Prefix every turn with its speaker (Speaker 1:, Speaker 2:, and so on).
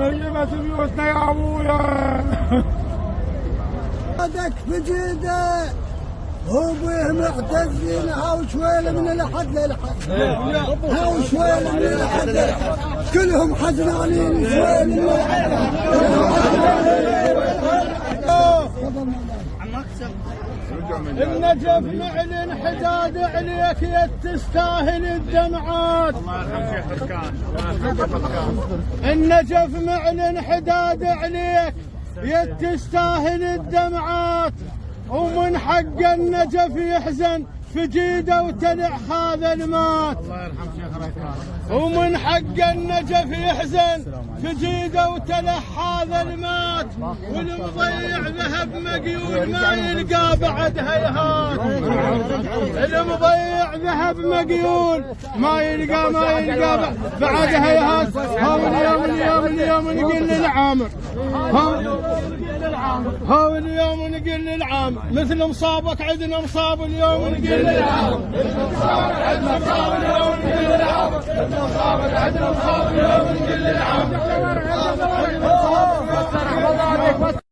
Speaker 1: هيبت بيوتنا يا ابويا.
Speaker 2: هذاك في جيده هو بيه معتزين هاو شوية من الأحد للأحد، هاو شوية من الأحد للأحد، كلهم حزنانين شوية من الأحد.
Speaker 1: النجف معلن حداد عليك يا تستاهل الدمعات. النجف معلن حداد عليك يا تستاهل الدمعات، ومن حق النجف يحزن في جيده وتلع هذا المات. الله يرحم شيخ ركان. ومن حق النجف يحزن في جيده وتلع هذا المات، والمضيع ذهب مقيول ما يلقى بعد هيهات. المضيع ذهب مقيول ما يلقى بعد هيهات. هاو اليوم نقول للعامر، هاو اليوم نقول للعامر مثل مصابك عدنا مصاب. اليوم نقول للعامر مثل مصابك عدنا مصاب. اليوم نقول للعامر مثل مصابك عدنا مصاب. اليوم نقول للعامر